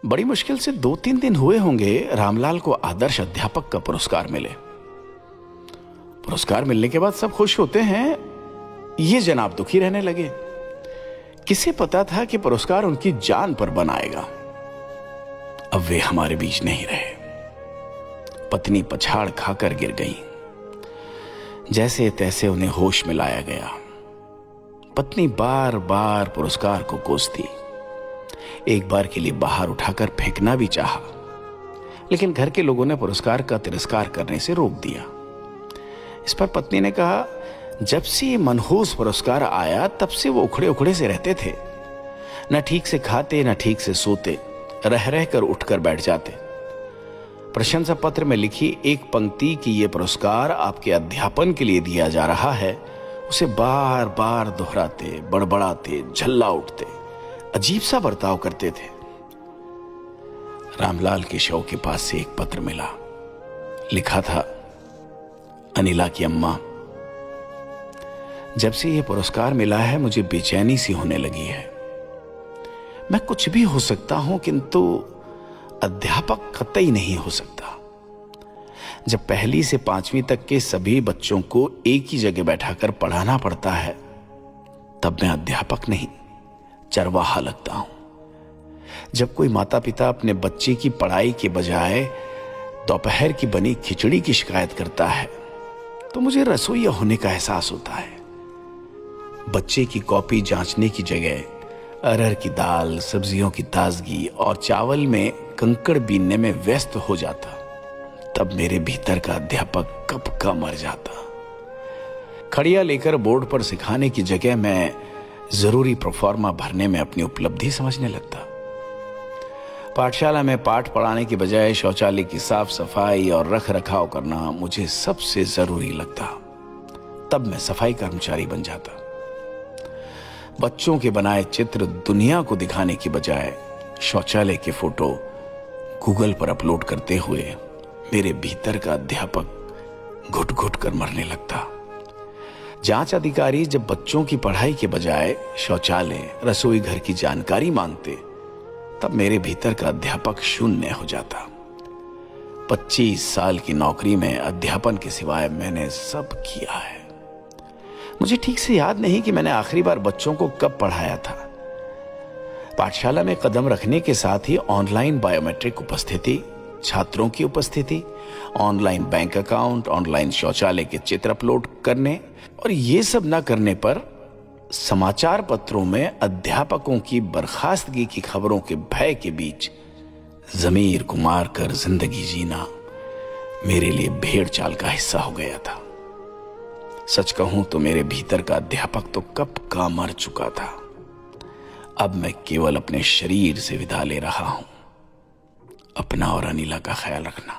बड़ी मुश्किल से 2-3 दिन हुए होंगे रामलाल को आदर्श अध्यापक का पुरस्कार मिले। पुरस्कार मिलने के बाद सब खुश होते हैं, ये जनाब दुखी रहने लगे। किसे पता था कि पुरस्कार उनकी जान पर बनाएगा। अब वे हमारे बीच नहीं रहे। पत्नी पछाड़ खाकर गिर गई। जैसे तैसे उन्हें होश में लाया गया। पत्नी बार बार पुरस्कार को कोसती। एक बार के लिए बाहर उठाकर फेंकना भी चाहा, लेकिन घर के लोगों ने पुरस्कार का तिरस्कार करने से रोक दिया। इस पर पत्नी ने कहा, जब से ये मनहूस पुरस्कार आया तब से वो उखड़े उखड़े से रहते थे। न ठीक से खाते न ठीक से सोते, रह रह कर उठकर बैठ जाते। प्रशंसा पत्र में लिखी एक पंक्ति कि ये पुरस्कार आपके अध्यापन के लिए दिया जा रहा है, उसे बार बार दोहराते, बड़बड़ाते, झल्ला उठते, अजीब सा बर्ताव करते थे। रामलाल के शव के पास से एक पत्र मिला। लिखा था, अनिला की अम्मा, जब से यह पुरस्कार मिला है मुझे बेचैनी सी होने लगी है। मैं कुछ भी हो सकता हूं, किंतु अध्यापक कतई नहीं हो सकता। जब पहली से 5वीं तक के सभी बच्चों को एक ही जगह बैठाकर पढ़ाना पड़ता है, तब मैं अध्यापक नहीं, चरवाहा लगता हूं। जब कोई माता पिता अपने बच्चे की पढ़ाई के बजाय दोपहर की बनी खिचड़ी की शिकायत करता है, तो मुझे रसोइया होने का एहसास होता है। बच्चे की कॉपी जांचने की जगह अरहर की दाल, सब्जियों की ताजगी और चावल में कंकड़ बीनने में व्यस्त हो जाता, तब मेरे भीतर का अध्यापक कब का मर जाता। खड़िया लेकर बोर्ड पर सिखाने की जगह मैं जरूरी प्रोफार्मा भरने में अपनी उपलब्धि समझने लगता। पाठशाला में पाठ पढ़ाने की बजाय शौचालय की साफ सफाई और रख रखाव करना मुझे सबसे जरूरी लगता। तब मैं सफाई कर्मचारी बन जाता। बच्चों के बनाए चित्र दुनिया को दिखाने की बजाय शौचालय के फोटो गूगल पर अपलोड करते हुए मेरे भीतर का अध्यापक घुट घुट कर मरने लगता। जांच अधिकारी जब बच्चों की पढ़ाई के बजाय शौचालय, रसोई घर की जानकारी मांगते, तब मेरे भीतर का अध्यापक शून्य हो जाता। 25 साल की नौकरी में अध्यापन के सिवाय मैंने सब किया है। मुझे ठीक से याद नहीं कि मैंने आखिरी बार बच्चों को कब पढ़ाया था। पाठशाला में कदम रखने के साथ ही ऑनलाइन बायोमेट्रिक उपस्थिति, छात्रों की उपस्थिति, ऑनलाइन बैंक अकाउंट, ऑनलाइन शौचालय के चित्र अपलोड करने और ये सब न करने पर समाचार पत्रों में अध्यापकों की बर्खास्तगी की खबरों के भय के बीच जमीर को मारकर जिंदगी जीना मेरे लिए भेड़ चाल का हिस्सा हो गया था। सच कहूं तो मेरे भीतर का अध्यापक तो कब का मर चुका था। अब मैं केवल अपने शरीर से विदा ले रहा हूं। अपना और अनिला का ख्याल रखना।